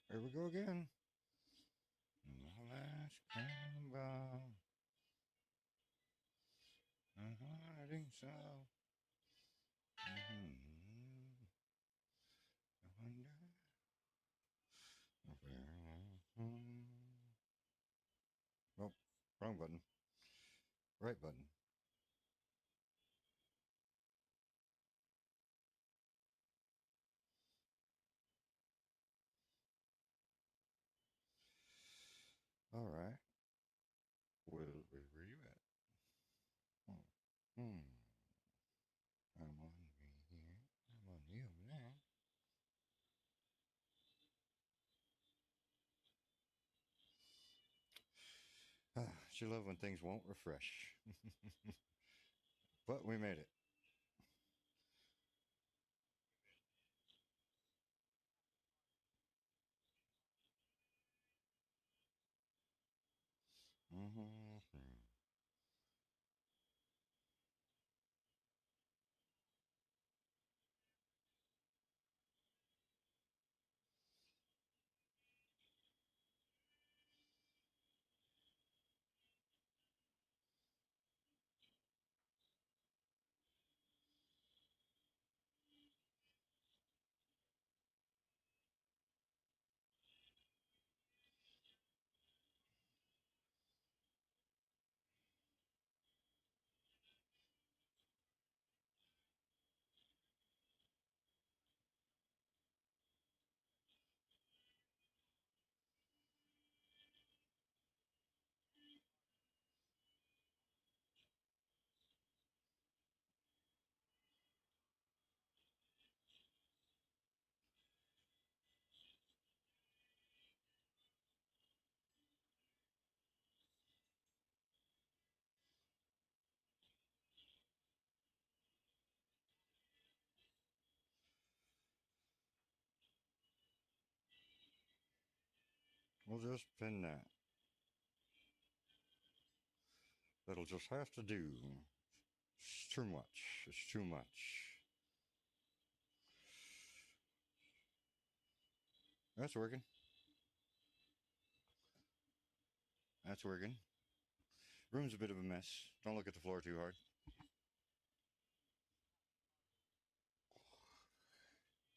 Here we go again. My last cannonball. I think so. I wonder. Oh, wrong button. Right button. All right. Where you at? Oh. I'm on me here. I'm on you now. She love when things won't refresh. But we made it. We'll just pin that. That'll just have to do. It's too much. It's too much. That's working. That's working. Room's a bit of a mess. Don't look at the floor too hard.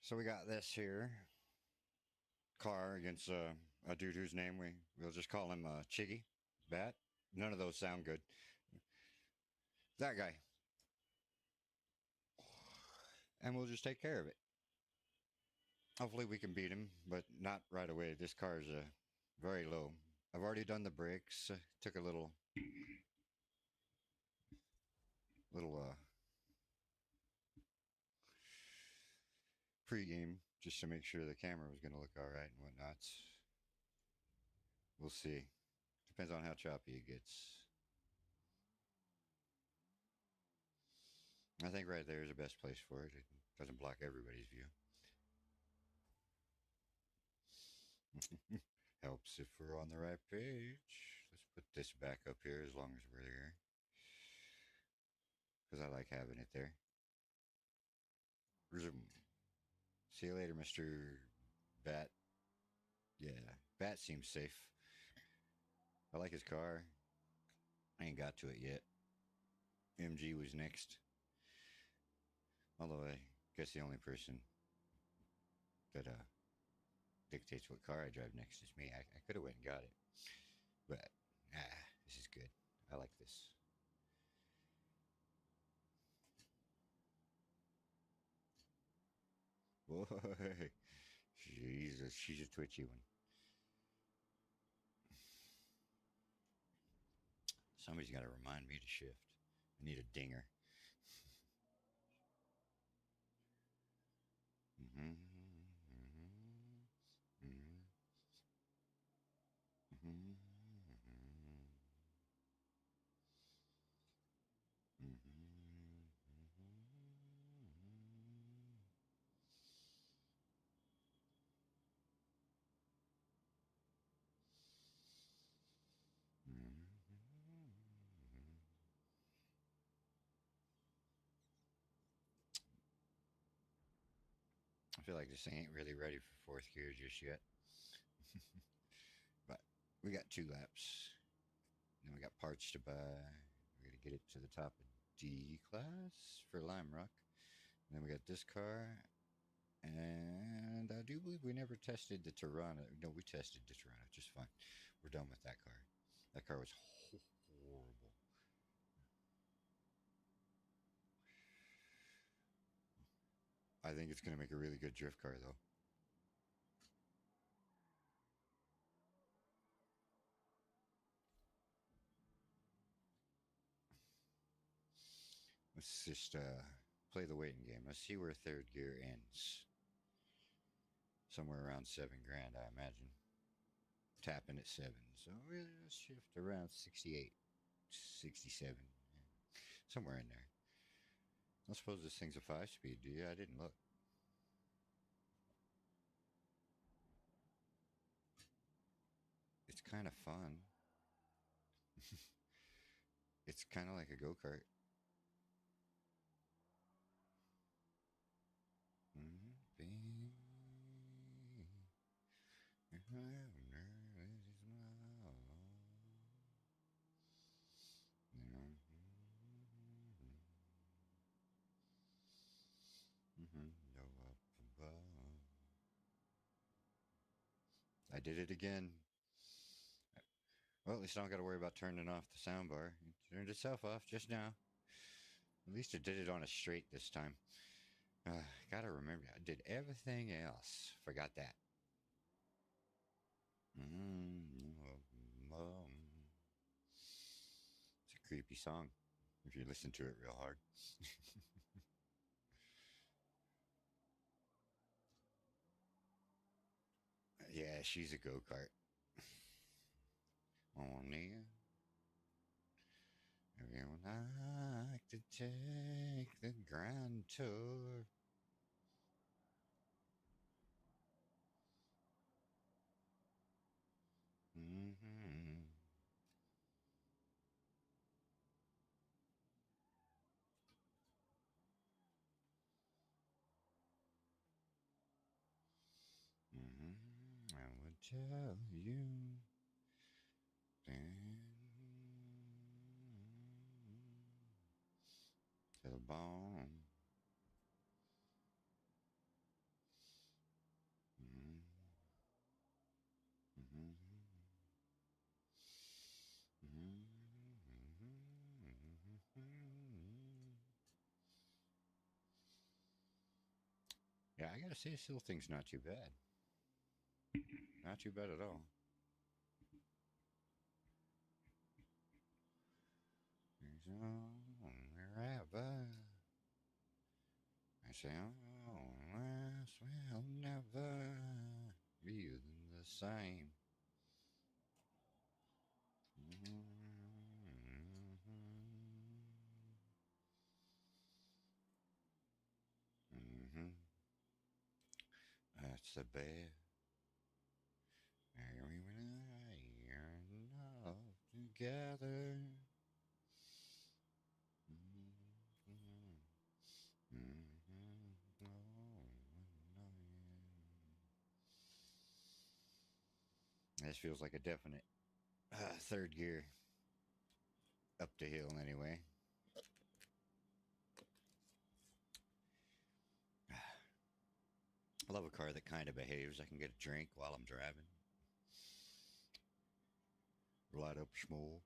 So we got this here. Car against a dude whose name we'll just call him Chiggy. Bat. None of those sound good. That guy. And we'll just take care of it. Hopefully we can beat him, but not right away. This car's very low. I've already done the brakes. Took a little pre-game just to make sure the camera was going to look all right and whatnot. We'll see. Depends on how choppy it gets. I think right there is the best place for it. It doesn't block everybody's view. Helps if we're on the right page. Let's put this back up here as long as we're there. Because I like having it there. See you later, Mr. Bat. Yeah, Bat seems safe. I like his car. I ain't got to it yet. MG was next. Although I guess the only person that dictates what car I drive next is me. I could have went and got it. But, this is good. I like this. Boy, Jesus, she's a twitchy one. Somebody's got to remind me to shift. I need a dinger. feel like this ain't really ready for fourth gear just yet. But we got 2 laps. Then we got parts to buy. We're going to get it to the top of D class for Lime Rock. And then we got this car. And I do believe we never tested the Tirana. No, we tested the Tirana just fine. We're done with that car. That car was horrible. I think it's going to make a really good drift car, though. Let's just play the waiting game. Let's see where third gear ends. Somewhere around $7 grand, I imagine. Tapping at 7. So we'll shift around 68, 67. Somewhere in there. I don't suppose this thing's a 5-speed, do you? I didn't look. It's kind of fun. It's kind of like a go-kart. I did it again. Well, at least I don't got to worry about turning off the soundbar. It turned itself off just now. At least it did it on a straight this time. Gotta remember, I did everything else. Forgot that. It's a creepy song if you listen to it real hard. Yeah, she's a go-kart. Only everyone like to take the grand tour. I would tell you to the bone. Yeah, I gotta say, this little thing's not too bad. Not too bad at all. Wherever I say, oh, this will never be the same. That's the best. Mary and I are enough together. This feels like a definite third gear up the hill anyway. I love a car that kind of behaves. I can get a drink while I'm driving. Light up small.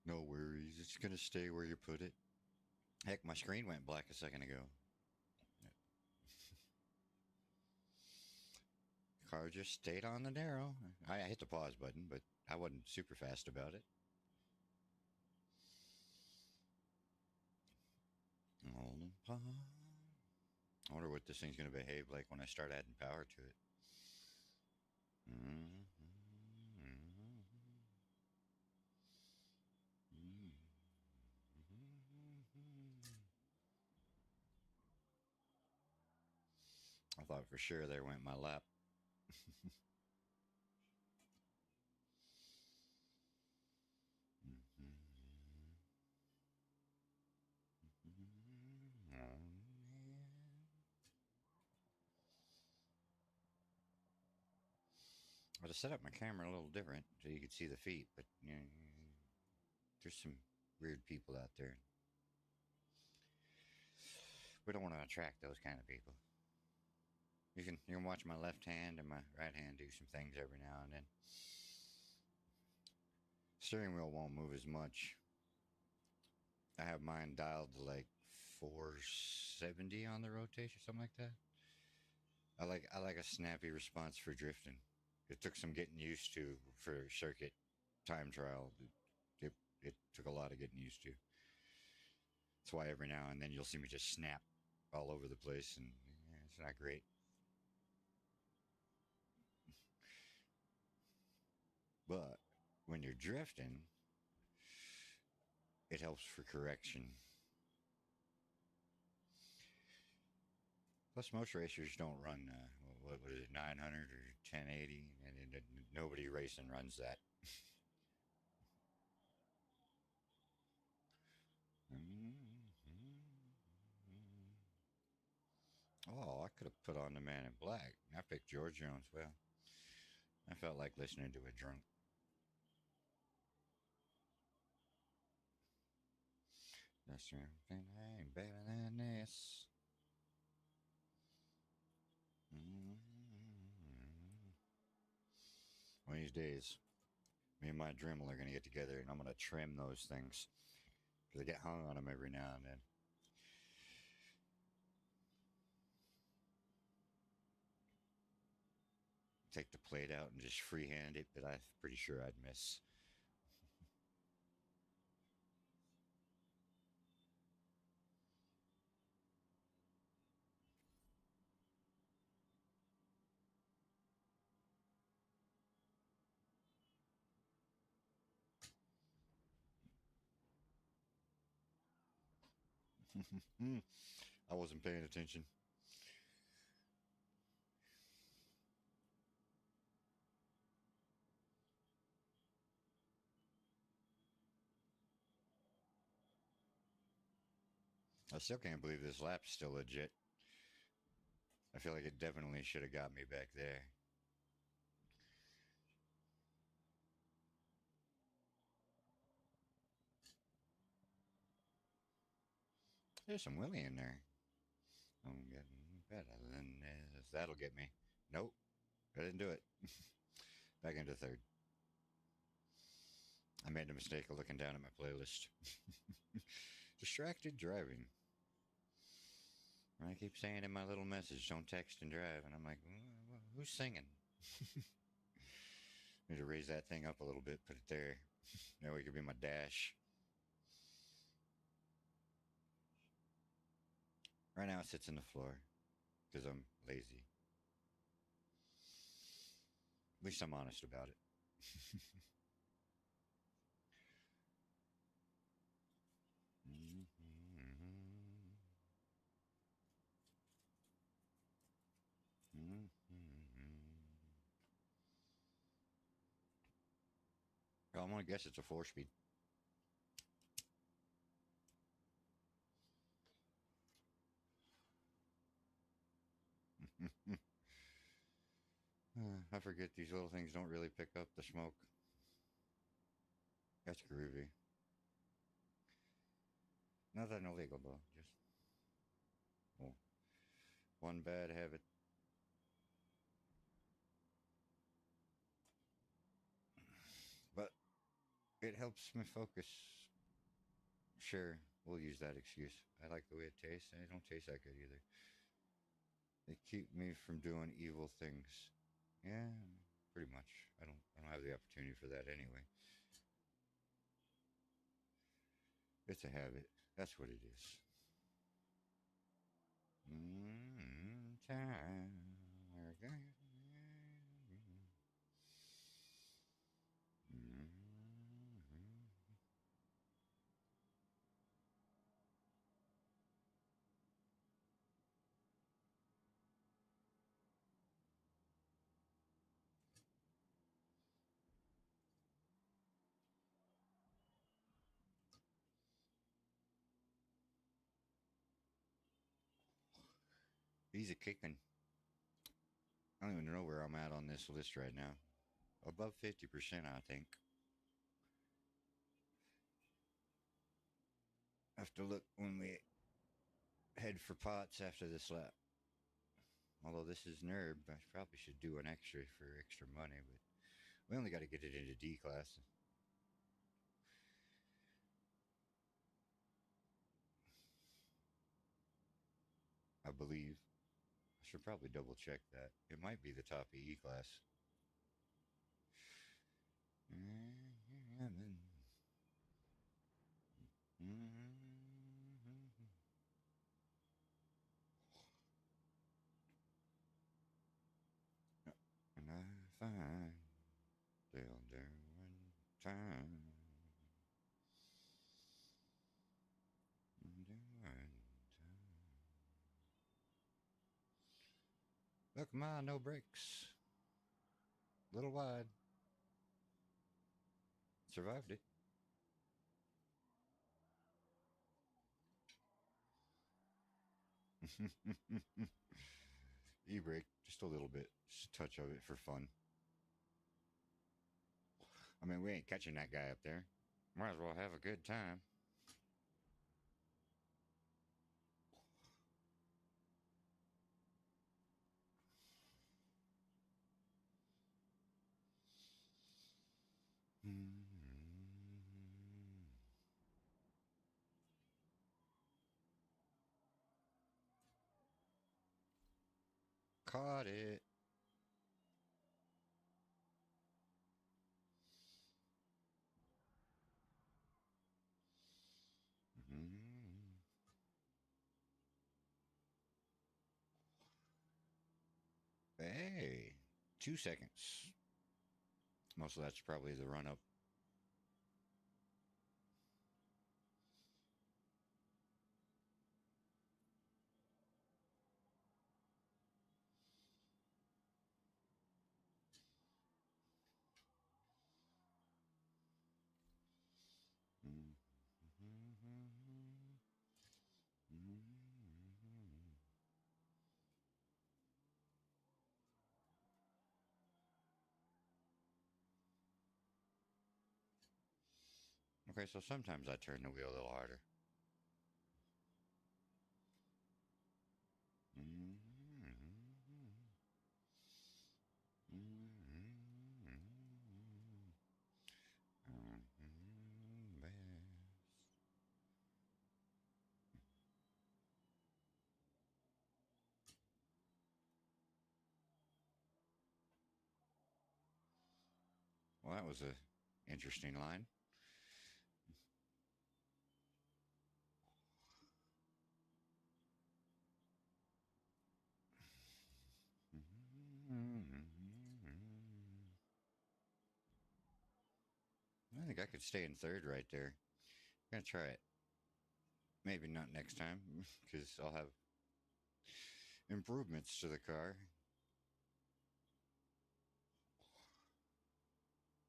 No worries. It's going to stay where you put it. Heck, my screen went black a second ago. Car just stayed on the narrow. I hit the pause button, but I wasn't super fast about it. I wonder what this thing's going to behave like when I start adding power to it. I thought for sure there went my lap. I just set up my camera a little different so you could see the feet, but you know, there's some weird people out there. We don't want to attract those kind of people. You can watch my left hand and my right hand do some things every now and then. Steering wheel won't move as much. I have mine dialed to like 470 on the rotation, something like that. I like a snappy response for drifting. It took some getting used to for circuit time trial. It took a lot of getting used to. That's why every now and then you'll see me just snap all over the place, and yeah, it's not great. But when you're drifting, it helps for correction. Plus, most racers don't run, what is it, 900 or 1080, and nobody racing runs that. Oh, I could have put on the Man in Black. I picked George Jones. Well, I felt like listening to a drunk. That's something I ain't better than this. One of these days, me and my Dremel are going to get together and I'm going to trim those things. Because I get hung on them every now and then. Take the plate out and just freehand it, but I'm pretty sure I'd miss. I wasn't paying attention. I still can't believe this lap's still legit. I feel like it definitely should have got me back there. There's some Willie in there. I'm getting better than this. That'll get me. Nope, I didn't do it. Back into third. I made the mistake of looking down at my playlist. Distracted driving. I keep saying in my little message, don't text and drive. And I'm like, who's singing? Need to raise that thing up a little bit, put it there. That way it could be my dash. Right now it sits on the floor because I'm lazy. At least I'm honest about it. I'm going to guess it's a 4-speed. I forget these little things don't really pick up the smoke. That's groovy. Nothing illegal though, just one bad habit. But it helps me focus. Sure, we'll use that excuse. I like the way it tastes, and it don't taste that good either. They keep me from doing evil things. Yeah, pretty much. I don't have the opportunity for that anyway. It's a habit. That's what it is. Time. He's a kicking. I don't even know where I'm at on this list right now. above 50%, I think. Have to look when we head for pots after this lap. Although this is NERB, I probably should do an extra for extra money, but we only got to get it into D class. I believe. I should probably double check that. It might be the top of E class. And I find they'll do in time. Look, Ma, no brakes. Little wide. Survived it. E-brake, just a little bit. Just a touch of it for fun. I mean, we ain't catching that guy up there. Might as well have a good time. Caught it. Hey, 2 seconds. Most of that's probably the run up. Okay, so sometimes I turn the wheel a little harder. Well, that was a interesting line. I think I could stay in third right there. I'm gonna try it. Maybe not next time, because I'll have improvements to the car.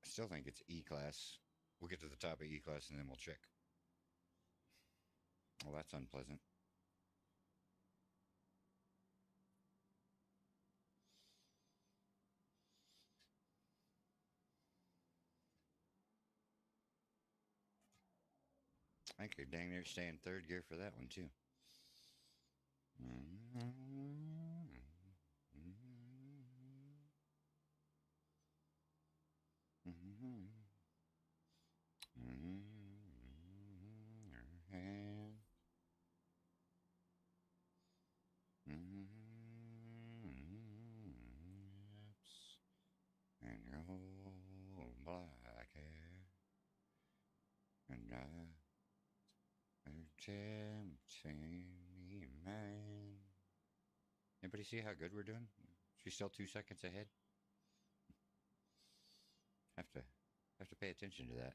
I still think it's E-Class. We'll get to the top of E-Class and then we'll check. Well, that's unpleasant. I could dang near stay in third gear for that one, too. And your old black hair, and tempting me, man. Anybody see how good we're doing? She's still 2 seconds ahead. Have to pay attention to that.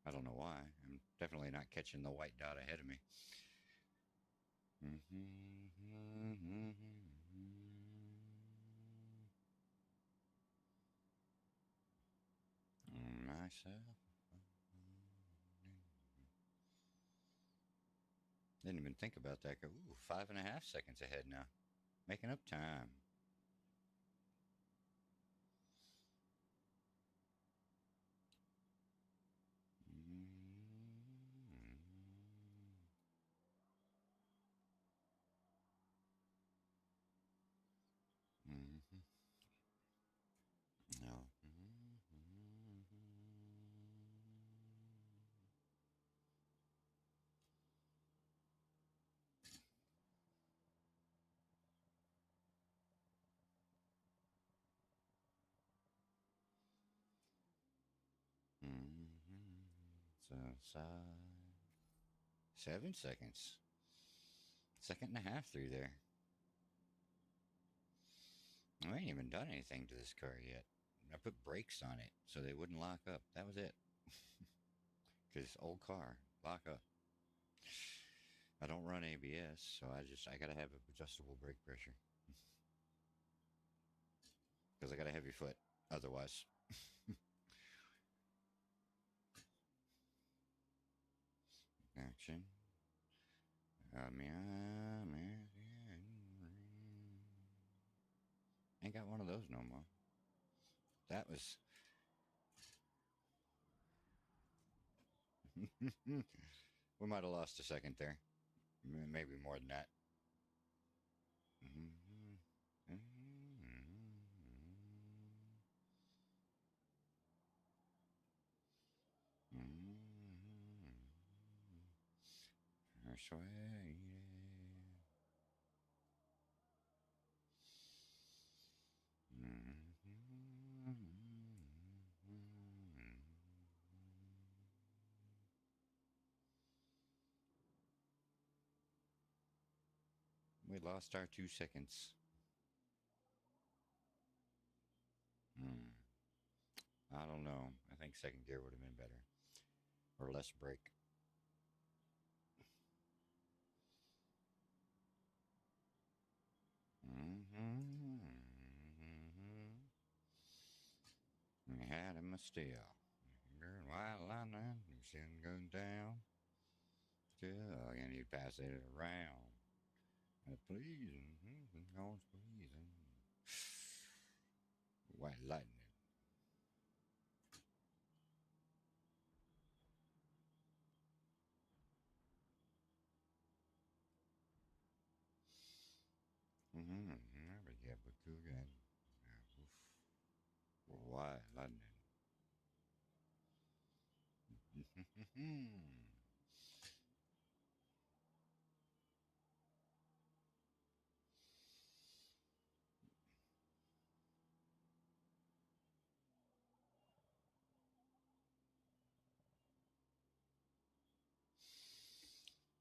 I don't know why. I'm definitely not catching the white dot ahead of me. Myself. Didn't even think about that. Go, ooh, 5.5 seconds ahead now. Making up time. So, 7 seconds. Second and a half through there. I ain't even done anything to this car yet. I put brakes on it so they wouldn't lock up. That was it. Because old car, lock up. I don't run ABS, so I gotta have adjustable brake pressure. Because I got a heavy foot, otherwise. Action. Ain't got one of those no more. That was... We might have lost a second there. Maybe more than that. We lost our 2 seconds. I don't know. I think second gear would have been better. Or less brake. I had him still. White lightning, you shouldn't go down. Still, and you pass it around. Pleasing, always pleasing. White lightning. Never get but cooking. White lightning.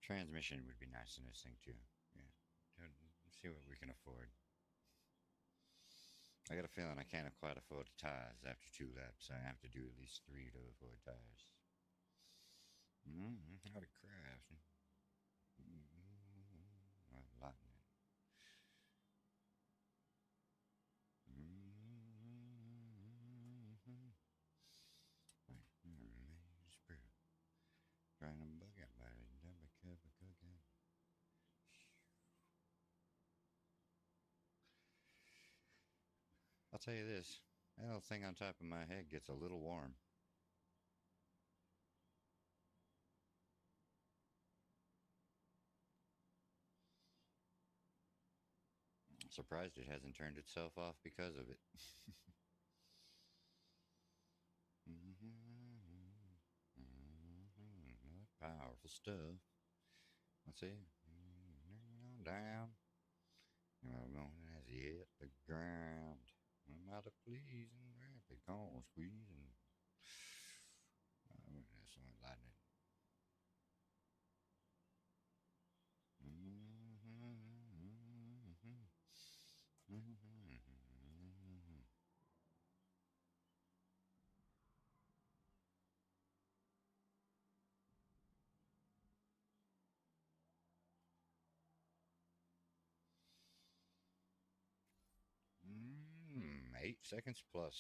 Transmission would be nice in this thing too. Yeah. See what we can afford. I got a feeling I can't quite afford the tires after 2 laps. I have to do at least 3 to afford tires. How to crash. Lightning. Trying to bug out by a double cup of cooking. I'll tell you this, that little thing on top of my head gets a little warm. I'm surprised it hasn't turned itself off because of it. Powerful stuff. Let's see. Down. I'm on as yet the ground. I'm out of pleasing rapid corn squeezing. Oh, that's some lightning. Mm, 8 seconds plus.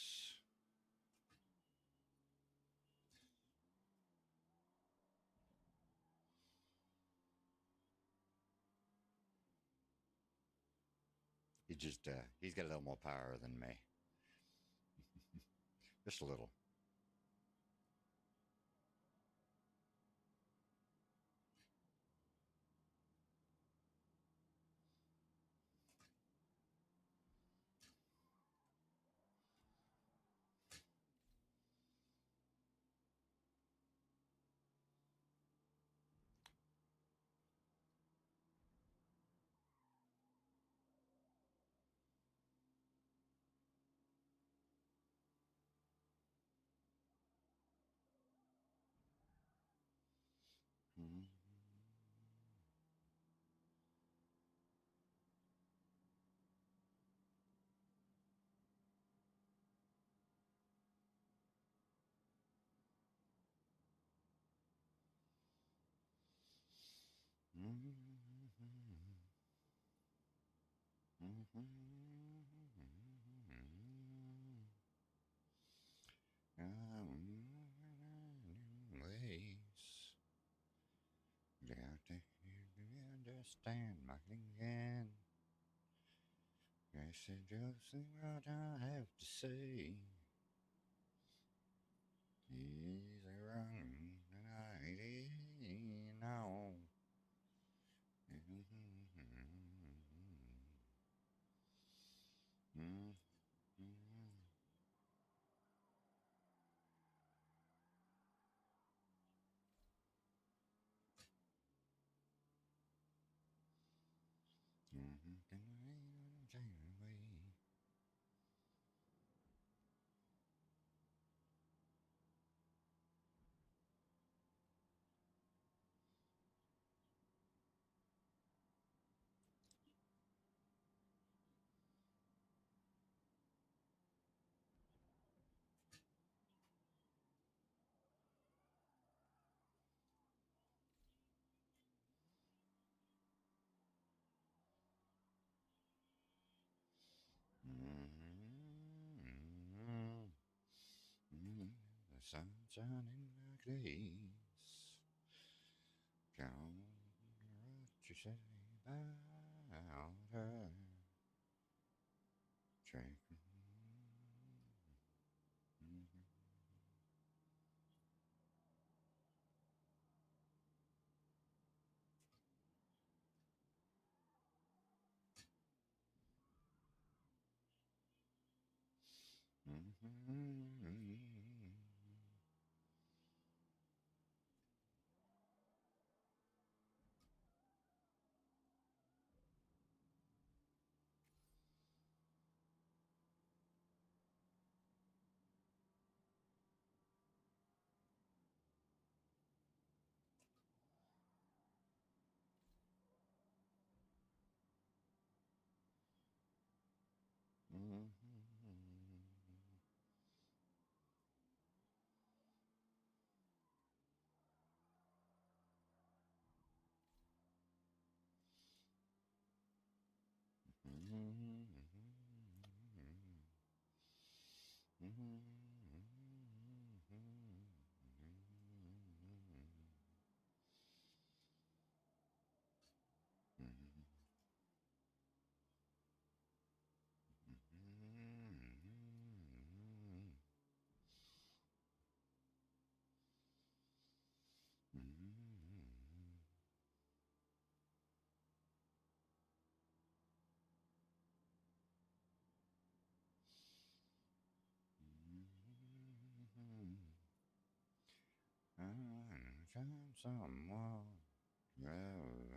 He's got a little more power than me. Just a little. Ways. Got to understand my thinking. Guess it just what I have to say. He's wrong, and I know. The sun's shining like days. Count what you say about her. Drink. Someone early.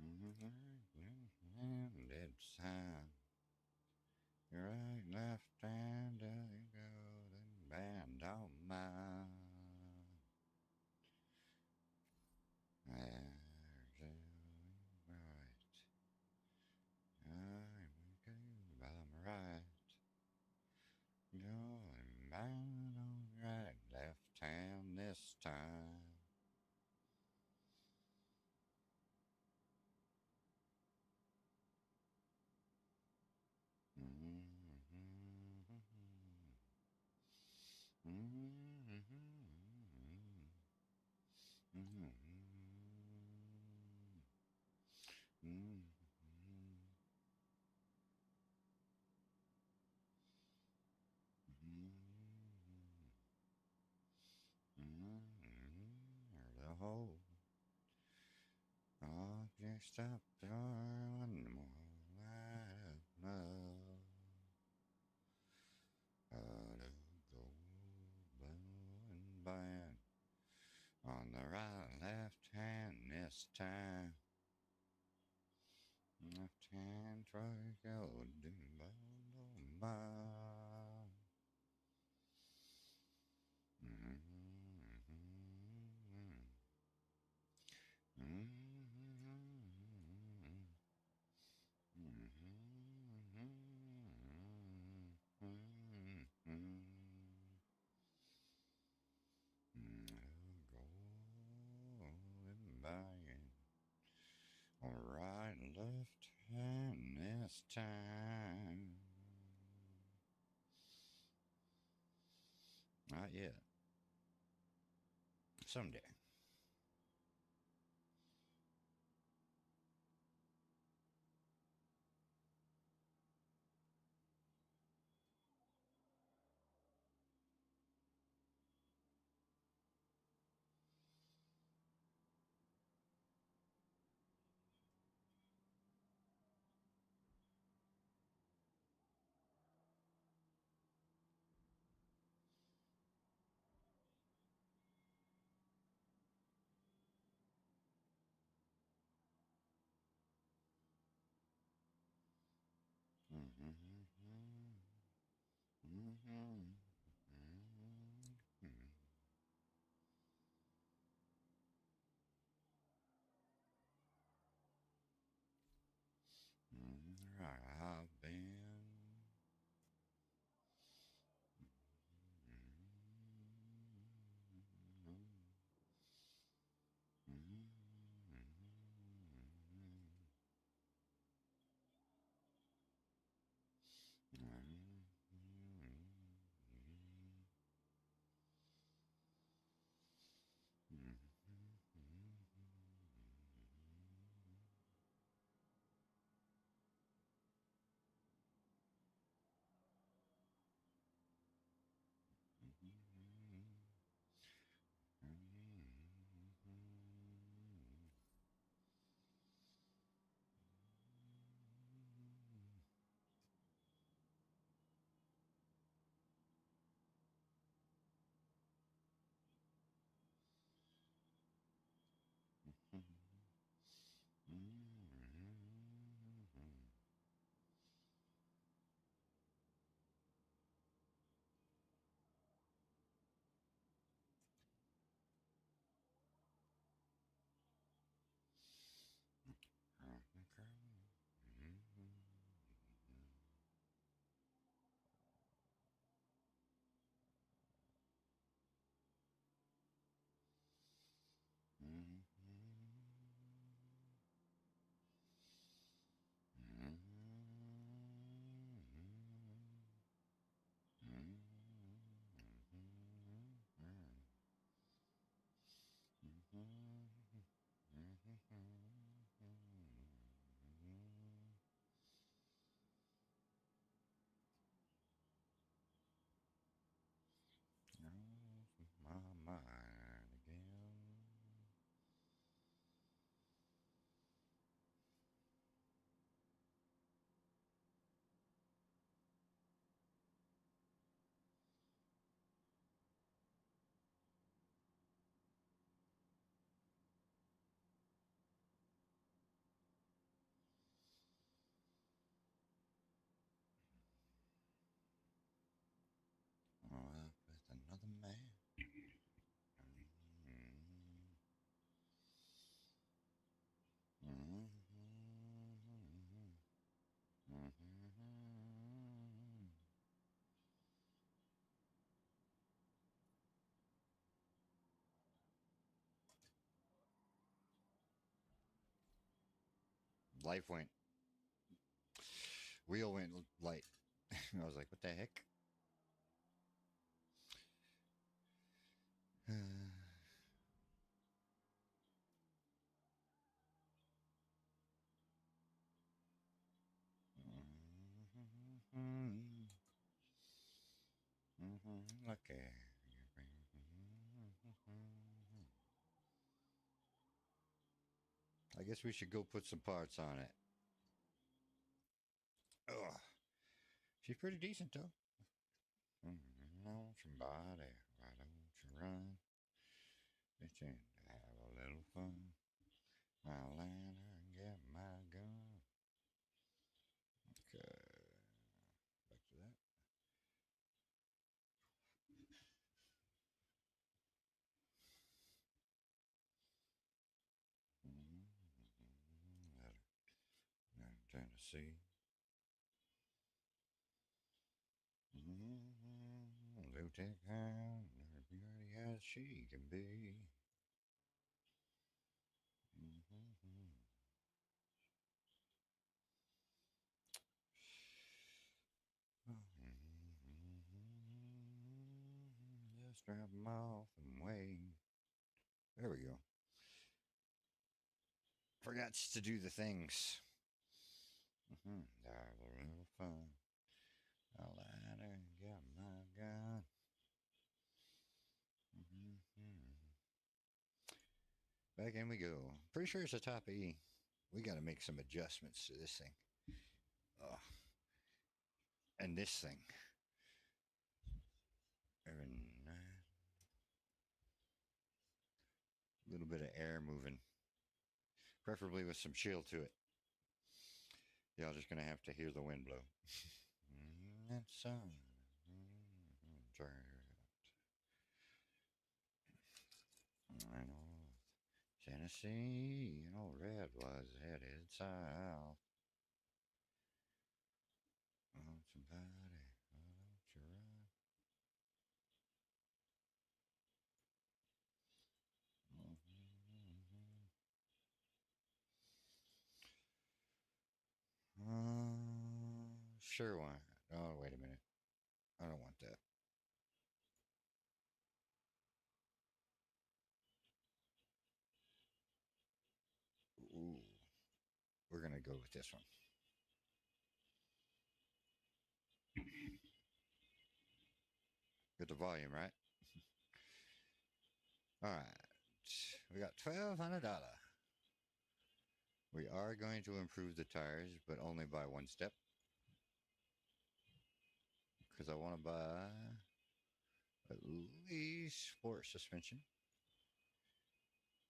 And it's time. Your right, left hand, you go, then band on mine. There's right. I'm right. Going mine on right, left hand this time. The whole oh, just up there one more love. To go blowing band on the right, left hand this time. Left hand try go do by. last time. Not yet. Someday. I've been. My mind again. With another man. Life went, wheel went light. I was like, what the heck? Okay. I guess we should go put some parts on it. Ugh. She's pretty decent, though. Somebody, why don't you run? It's in to have a little fun. I'll land her and get my gun. Okay. Back to that. Tennessee. Lutic Hound, beauty as she can be. strap them off and wait. There we go. Forgot to do the things. That was real fun. A ladder, got my gun. Back in we go. Pretty sure it's a top E. We got to make some adjustments to this thing. Oh. And this thing. Very nice. A little bit of air moving. Preferably with some chill to it. Y'all just gonna have to hear the wind blow. That sun. Turn it out. I know. Tennessee, red was headed south. Oh, somebody, don't you run. Sure why. Oh, wait a minute. I don't want that. Ooh. We're going to go with this one. Get the volume, right? All right. We got $1,200. We are going to improve the tires, but only by one step. Because I want to buy at least sport suspension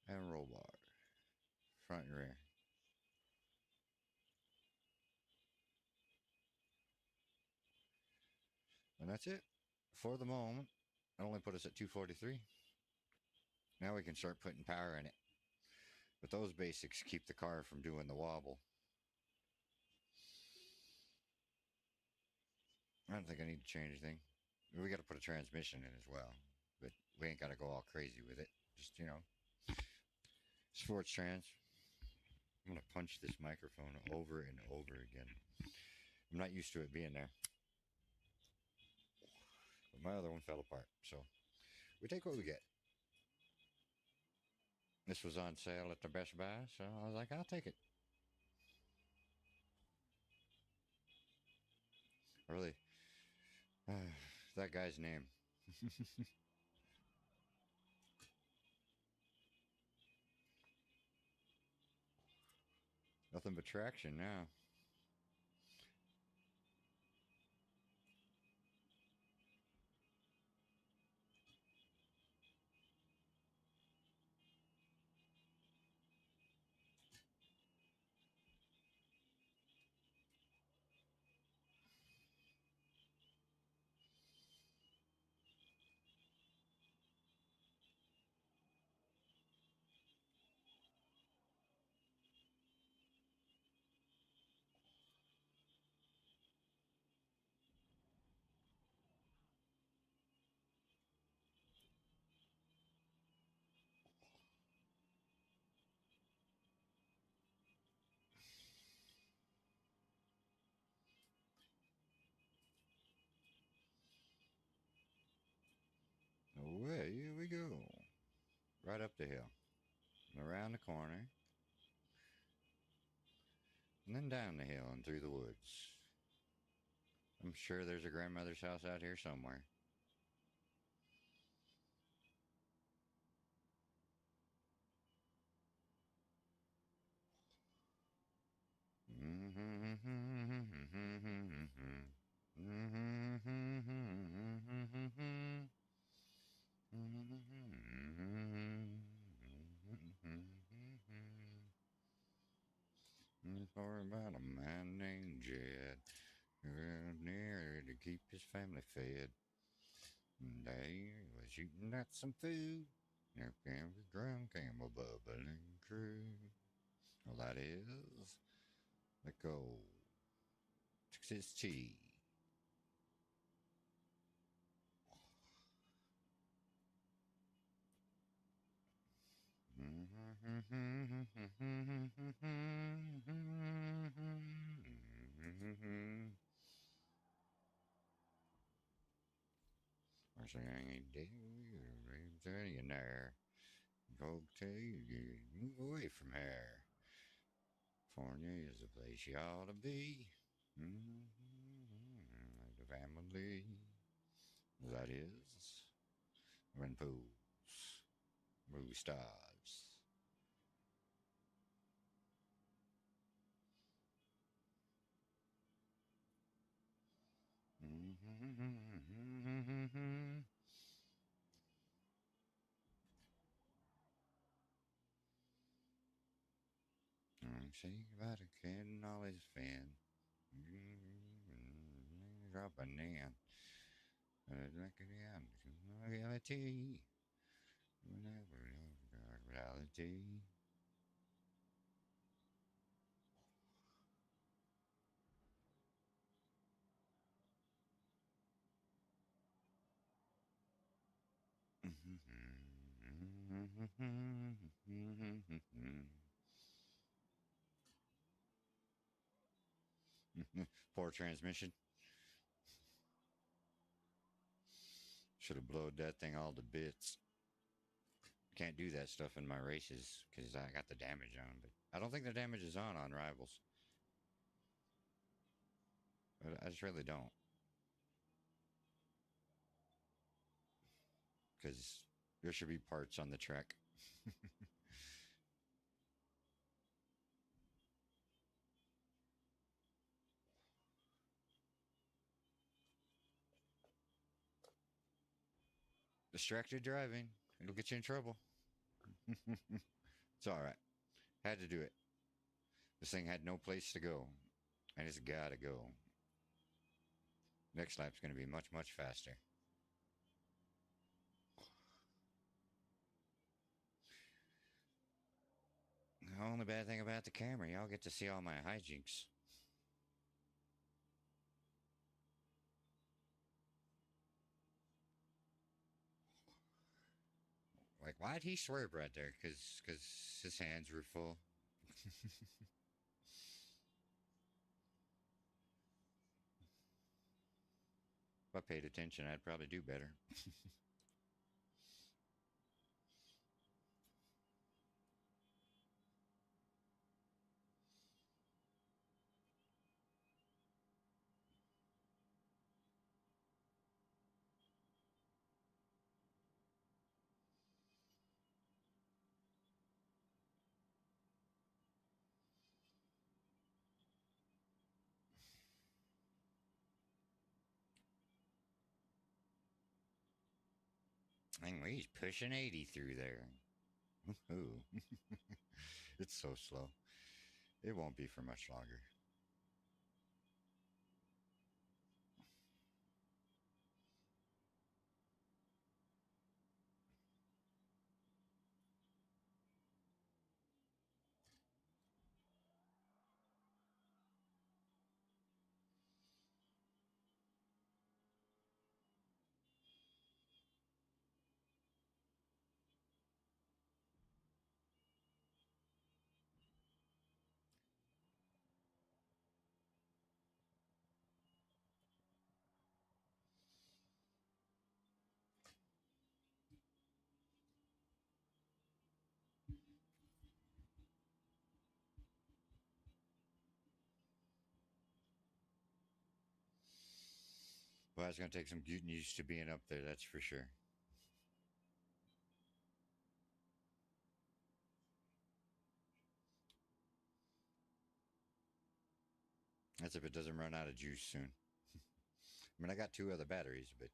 and roll bar, front and rear. And that's it for the moment. It only put us at 243. Now we can start putting power in it. But those basics keep the car from doing the wobble. I don't think I need to change anything. We got to put a transmission in as well. But we ain't got to go all crazy with it. Just, sports trans. I'm going to punch this microphone over and over again. I'm not used to it being there. But my other one fell apart. So we take what we get. This was on sale at the Best Buy, so I was like, I'll take it. Really, that guy's name. Nothing but traction now. Away we go. Right up the hill. And around the corner. And then down the hill and through the woods. I'm sure there's a grandmother's house out here somewhere. Story about a man named Jed who lived near to keep his family fed. One day he was shooting at some food. There came a drunk and a bubbling crew. Well, that is the gold Texas tea. I say, I ain't dead. millionaire. Go to you, move away from here. California is the place you ought to be. The family, that is, when pools, movie stars. Say about a kid and all his fin. Dropping in. Reality. Reality. Poor transmission. Should have blowed that thing all to bits. Can't do that stuff in my races because I got the damage on, but I don't think the damage is on Rivals. But I just really don't. Because there should be parts on the track. Distracted driving. It'll get you in trouble. It's alright. Had to do it. This thing had no place to go. And it's gotta go. Next lap's gonna be much, much faster. The only bad thing about the camera, y'all get to see all my hijinks. Like, why'd he swerve right there? Because his hands were full. If I paid attention, I'd probably do better. Anyway, he's pushing 80 through there. Ooh. It's so slow. It won't be for much longer. Well, it's going to take some getting used to being up there, that's for sure. That's if it doesn't run out of juice soon. I mean, I got 2 other batteries, but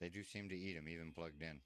they do seem to eat them even plugged in.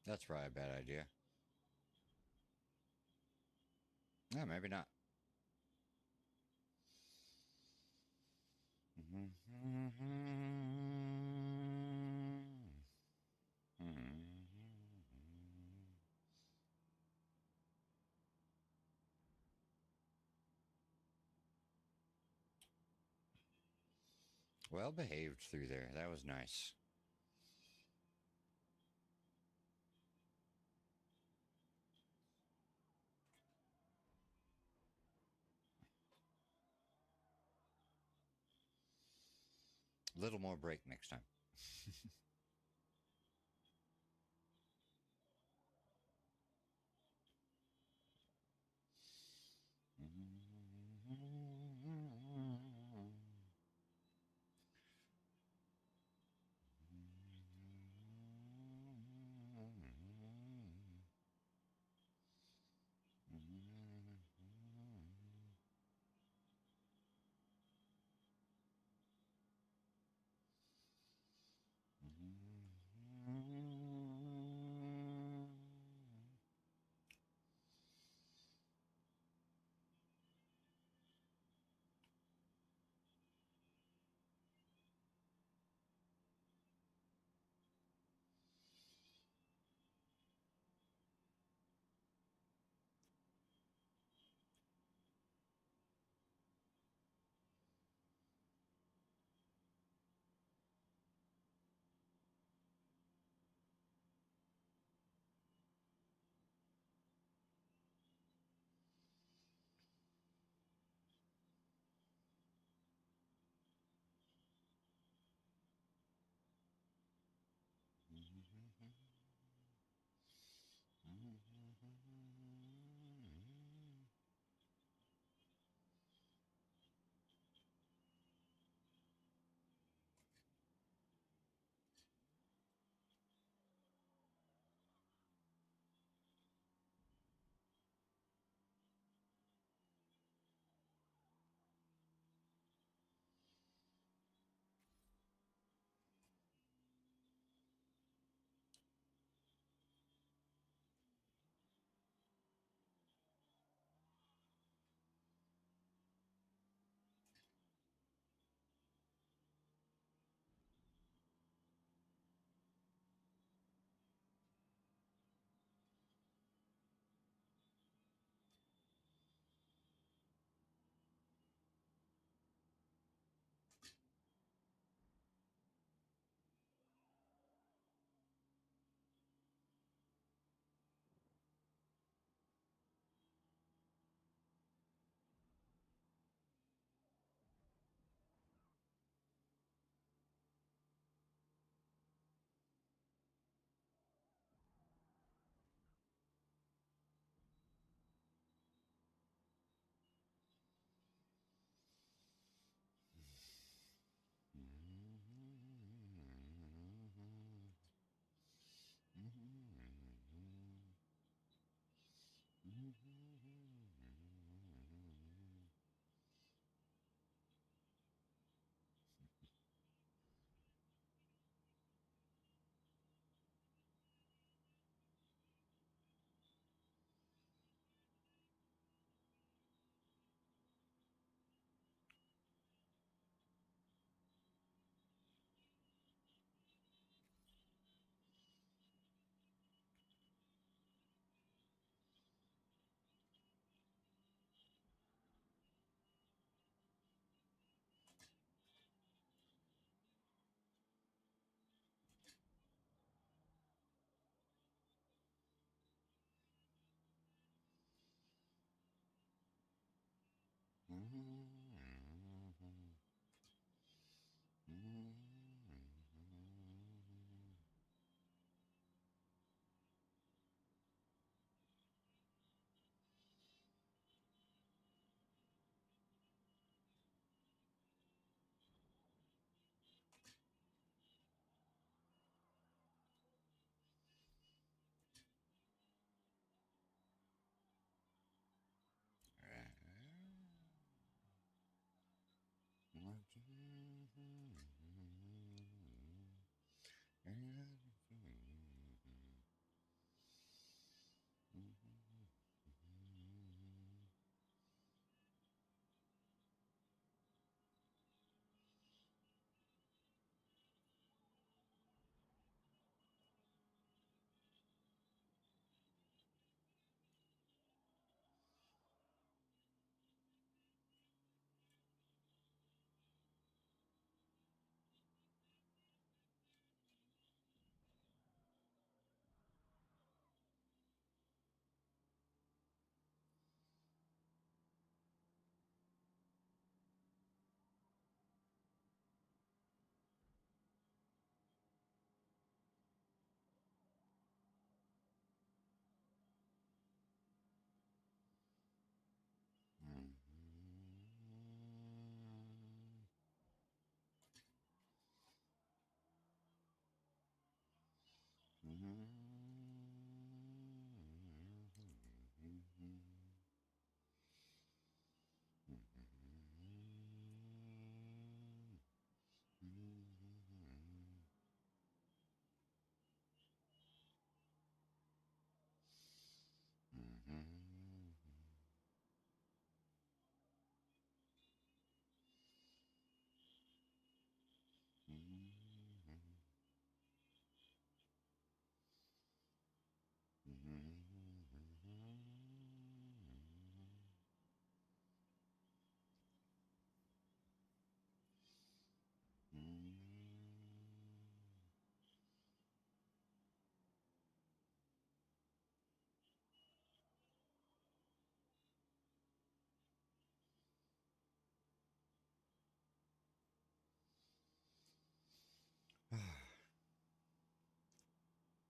That's probably a bad idea. No, maybe not. Well behaved through there. That was nice. A little more brake next time.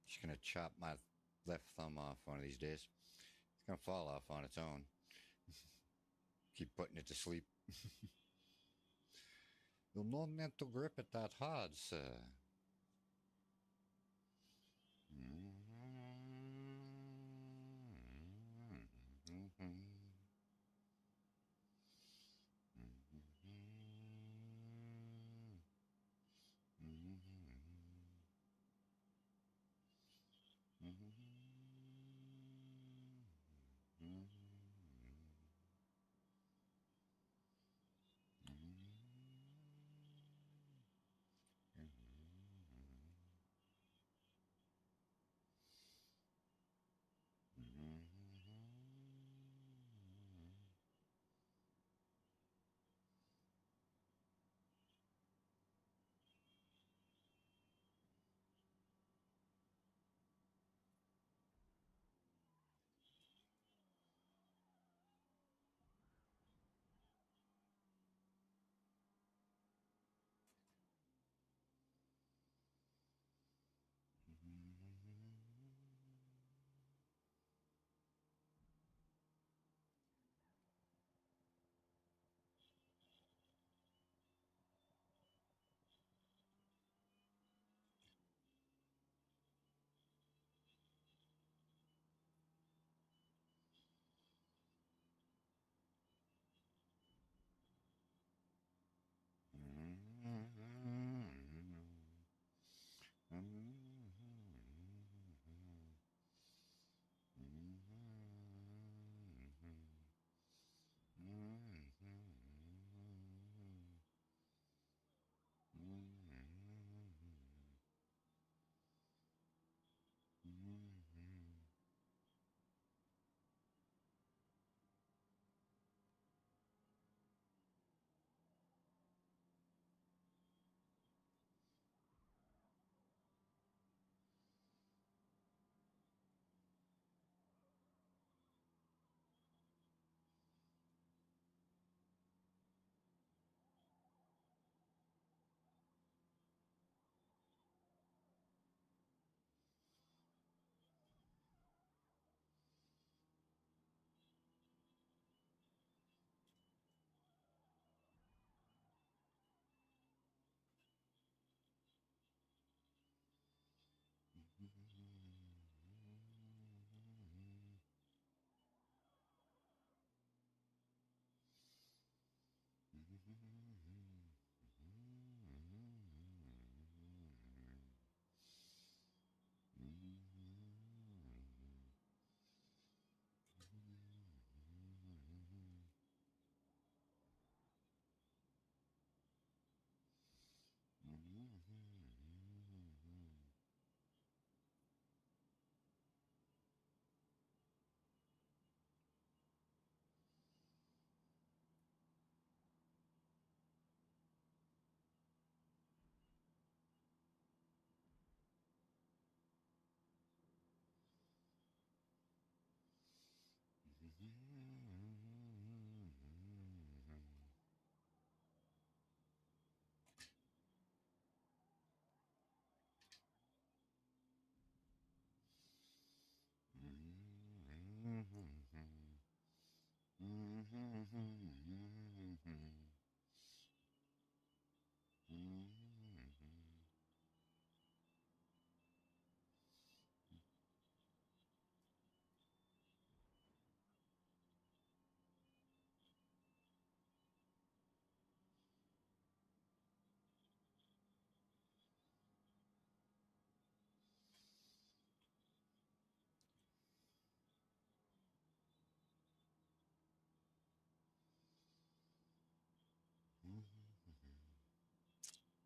Just gonna chop my left thumb off one of these days. It's gonna fall off on its own. Keep putting it to sleep. You'll not need to grip it that hard, sir.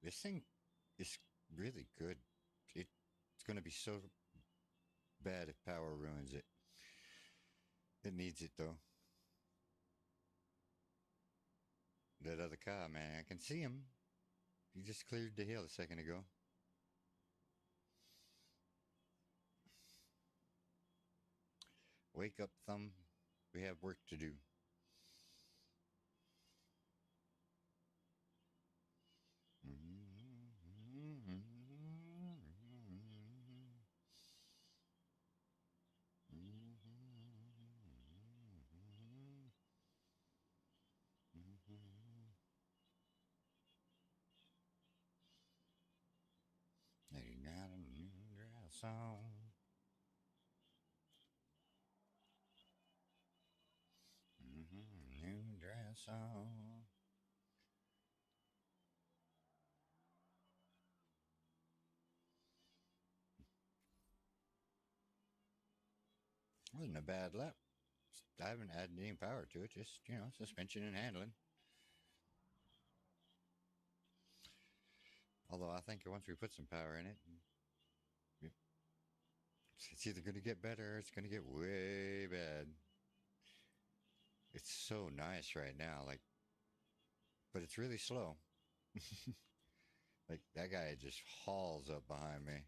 This thing is really good. It's going to be so bad if power ruins it. It needs it, though. That other car, man, I can see him. He just cleared the hill a second ago. Wake up, Thumb. We have work to do. on. New dress on. Wasn't a bad lap. I haven't added any power to it, just, you know, suspension and handling. Although I think once we put some power in it, it's either going to get better or it's going to get way bad. It's so nice right now, like, but it's really slow. Like, that guy just hauls up behind me.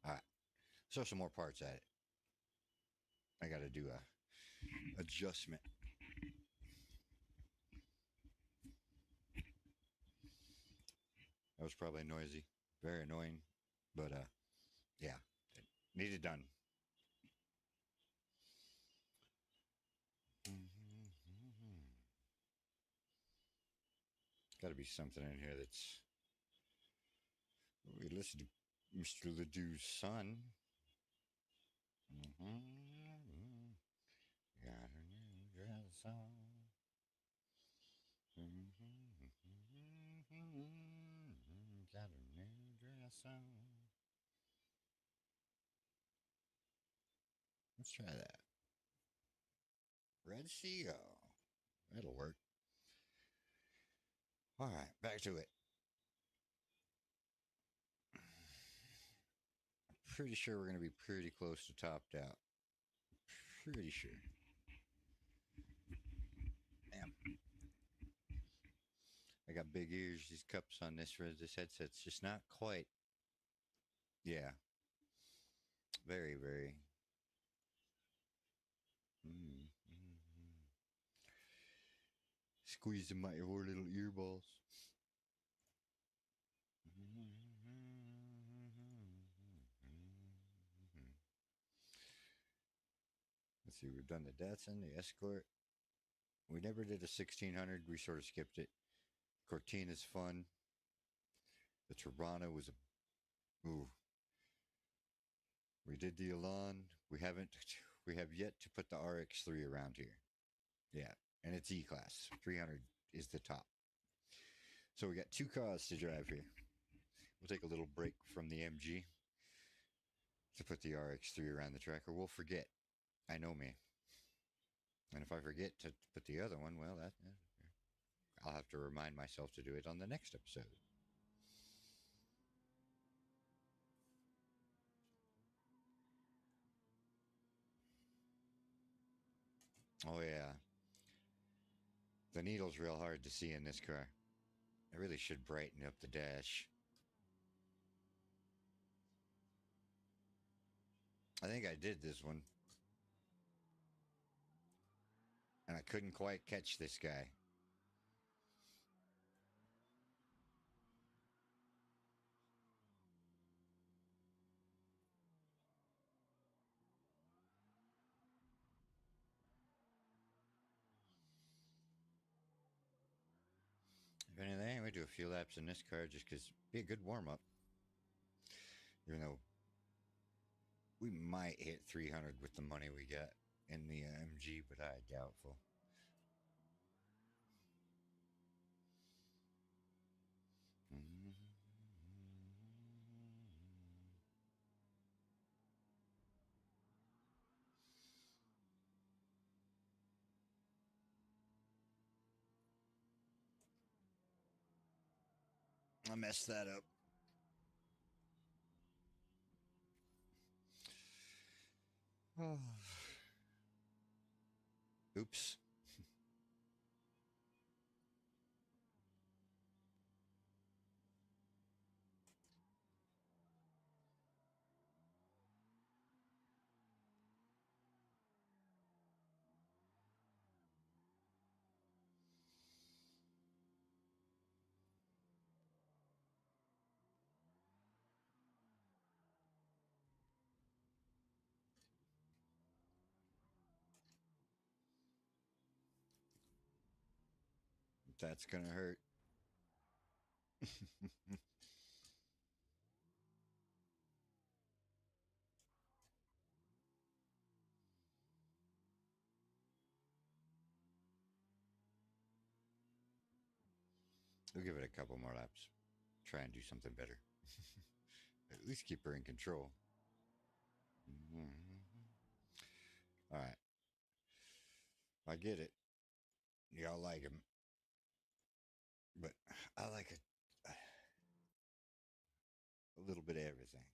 All right, so some more parts at it. I got to do a adjustment. That was probably noisy, very annoying, but yeah, it needed done. Got to be something in here that's. We listen to Mr. Ledoux's son. Got a new dress on. Got a new dress on. Let's try that. Red Seal. That'll work. All right, back to it. I'm pretty sure we're going to be pretty close to topped out. Pretty sure. Damn. I got big ears. These cups on this headset's just not quite. Yeah. Very, very. Squeezing my poor little earballs. Let's see, we've done the Datsun, the Escort. We never did a 1600. We sort of skipped it. Cortina's fun. The Tirana was a... Ooh. We did the Elan. We have yet to put the RX-3 around here. Yeah, and it's E-Class. 300 is the top. So we got two cars to drive here. We'll take a little break from the MG to put the RX-3 around the track, or we'll forget. I know me. And if I forget to put the other one, well, I'll have to remind myself to do it on the next episode. Oh, yeah. The needle's real hard to see in this car. I really should brighten up the dash. I think I did this one. And I couldn't quite catch this guy. If anything, we do a few laps in this car just because it'd be a good warm-up. Even though we might hit 300 with the money we got in the MG, but I doubtful. I messed that up. Oops. That's gonna hurt. We'll give it a couple more laps. Try and do something better. At least keep her in control. All right. I get it. Y'all like him. But I like a little bit of everything.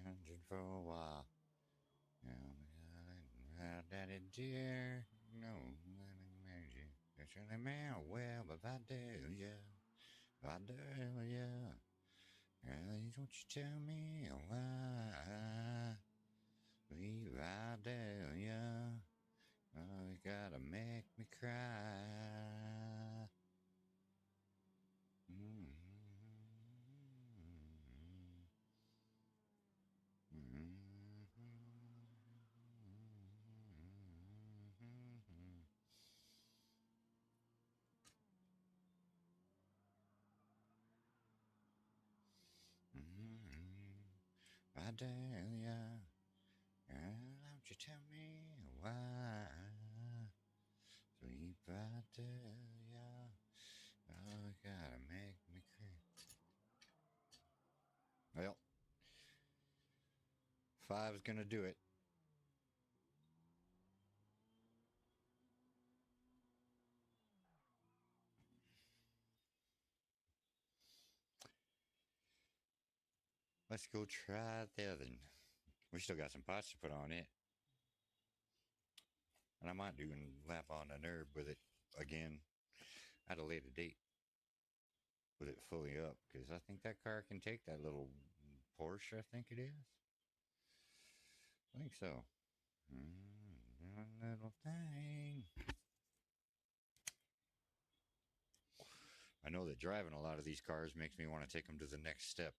Engine for a while. Daddy dear, no, it's only man. Well, if I do, yeah, if I do, yeah. Don't you tell me why? If I do, yeah. Oh, you gotta make me cry. I do, yeah. Don't you tell me why? Sweet I do, yeah. Oh, you gotta make me cry. Well, 5's gonna do it. Let's go try the other one. We still got some pots to put on it. And I might do a lap on an herb with it again at a later date. with it fully up, because I think that car can take that little Porsche, I think it is. I think so. One little thing. I know that driving a lot of these cars makes me want to take them to the next step.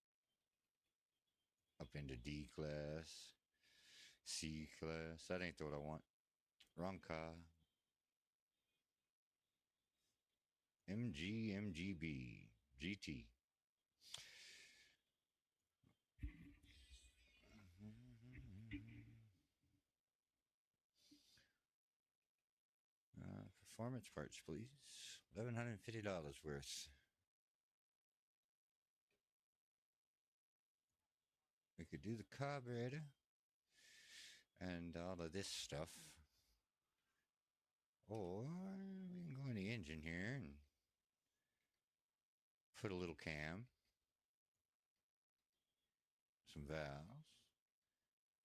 Up into D class, C class. That ain't what I want. Wrong car. MG MGB GT. Performance parts, please. $1,150 worth. We could do the carburetor and all of this stuff. Or we can go in the engine here and put a little cam, some valves,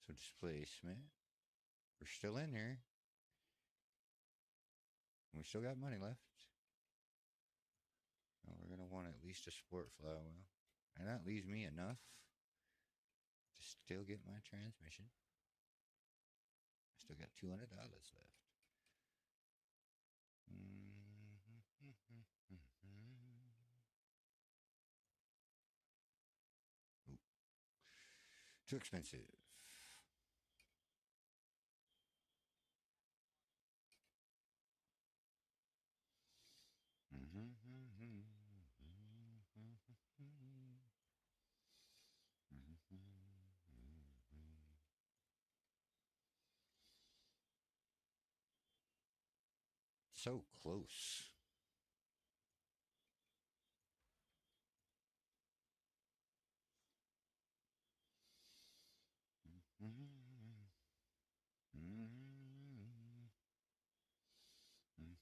some displacement. We're still in here. We still got money left. Oh, we're going to want at least a sport flywheel. And that leaves me enough to still get my transmission. I still got $200 left. Ooh. Too expensive. So close.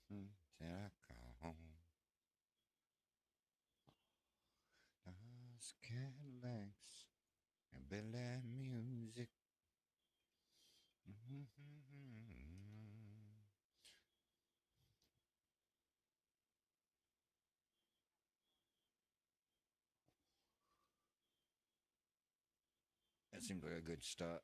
Till I call home. Those Cadillacs and Billy music. That seems like a good start.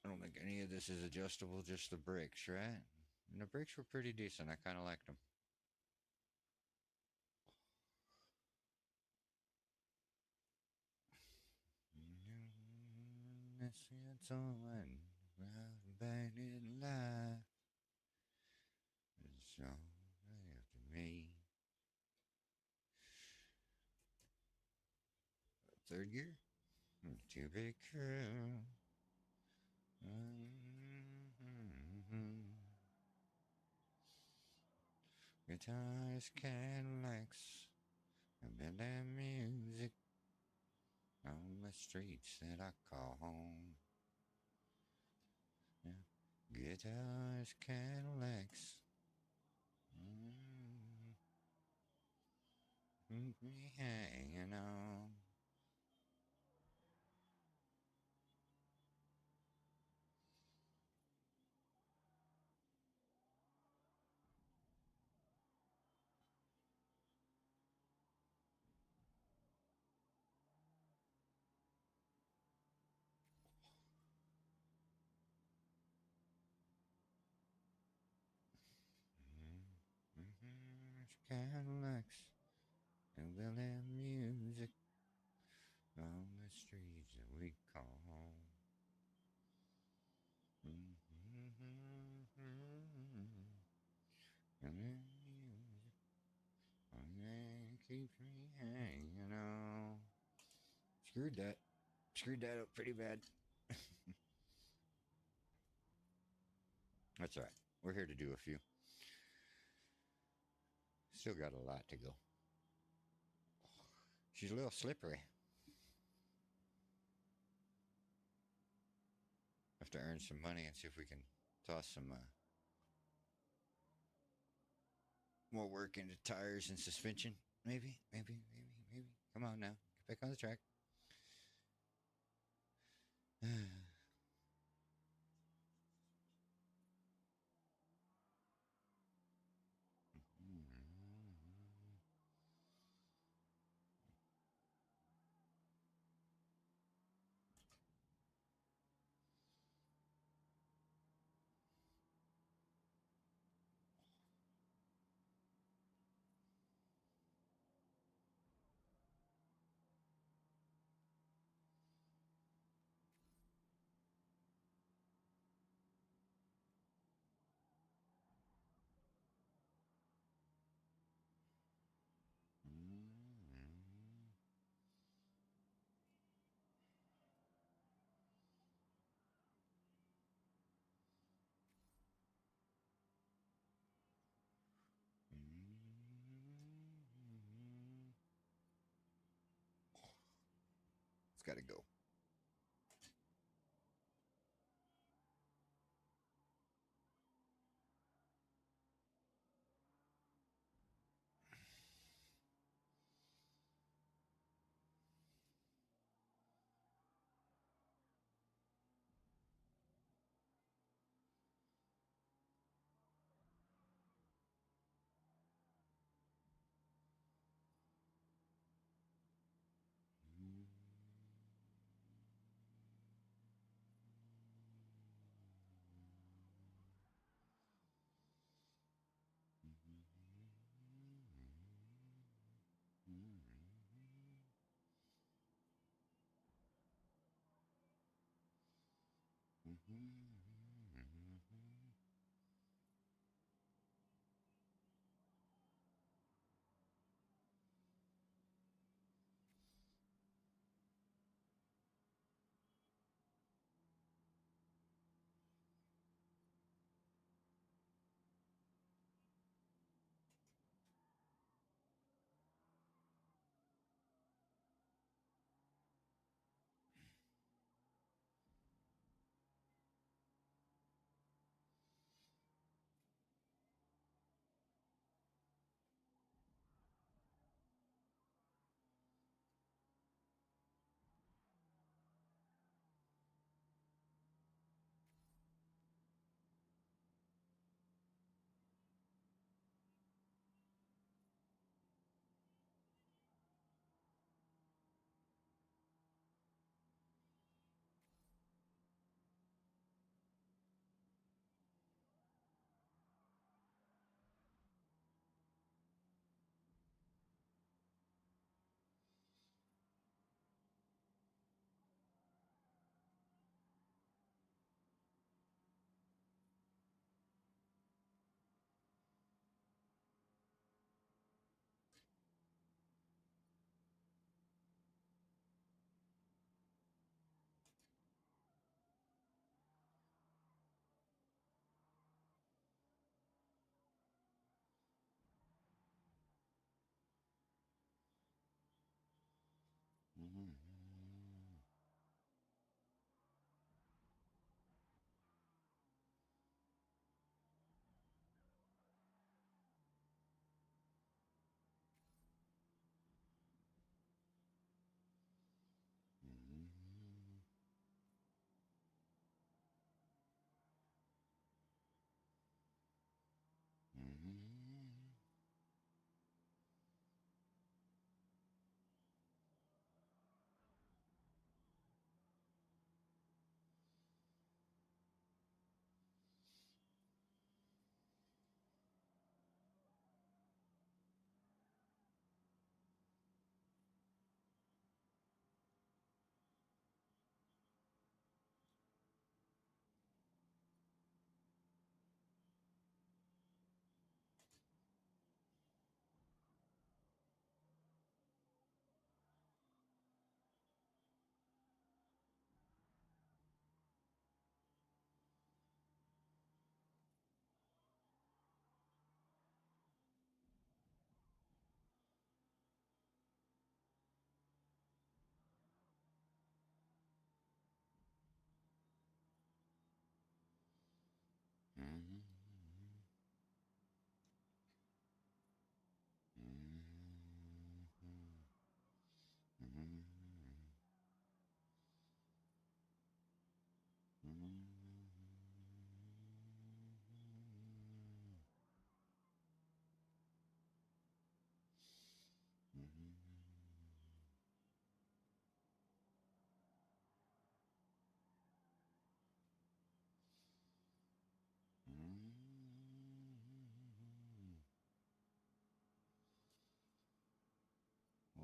I don't think any of this is adjustable, just the brakes, right? And the brakes were pretty decent. I kind of liked them. It's on right in life. It's all after me. Third gear? Too big crew. Guitars, Cadillacs, and Billy music on the streets that I call home. Yeah. Guitars, Cadillacs. Keep me hanging on. Cadillacs and Billy music on the streets that we call home. And then music, keeps me hanging on. Screwed that up pretty bad. That's all right. We're here to do a few. Still got a lot to go. She's a little slippery. Have to earn some money and see if we can toss some more work into tires and suspension. Maybe. Come on now. Get back on the track. It's got to go.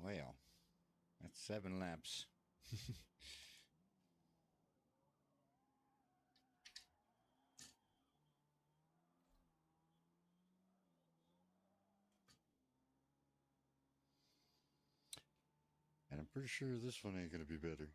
Well, that's 7 laps. And I'm pretty sure this one ain't going to be better.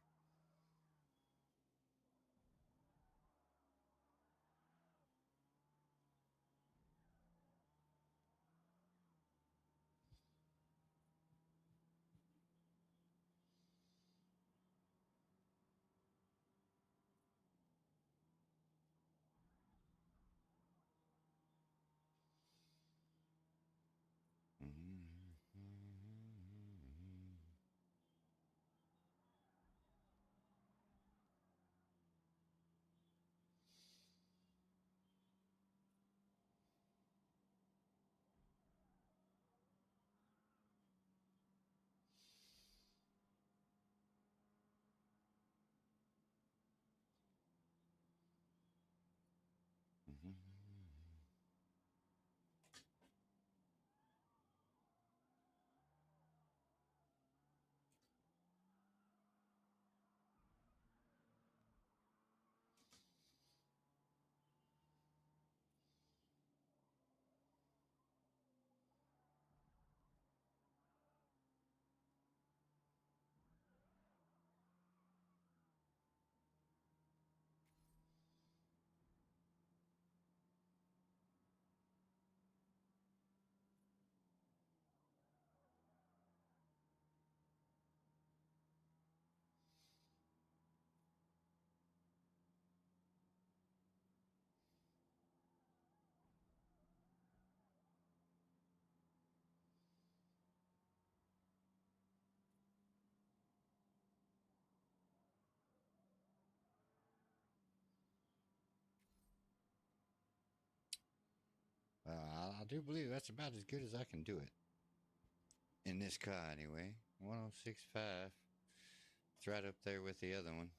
I do believe that's about as good as I can do it. In this car, anyway. 1065. It's right up there with the other one.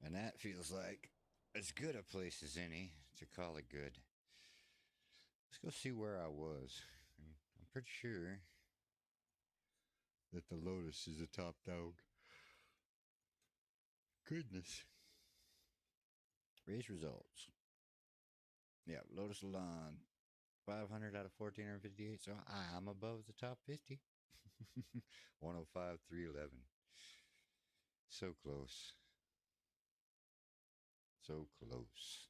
And that feels like as good a place as any to call it good. Let's go see where I was. I'm pretty sure that the Lotus is the top dog. Goodness. Race results. Yeah, Lotus Elan. 500 out of 1458, so I'm above the top 50. 105, 311. So close. So close.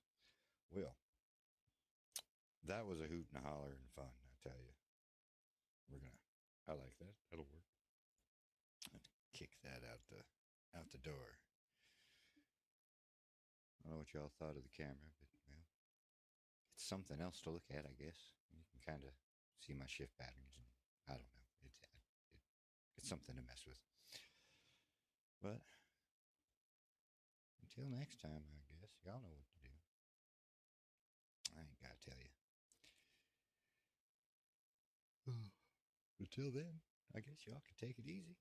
Well, that was a hoot and a holler and fun, I tell you. I like that. That'll work. Let's kick that out the door. I don't know what y'all thought of the camera, but well, it's something else to look at, I guess. You can kind of see my shift patterns, and I don't know. It's something to mess with. But until next time, I guess y'all know what to do. I ain't gotta tell you. Until then, I guess y'all can take it easy.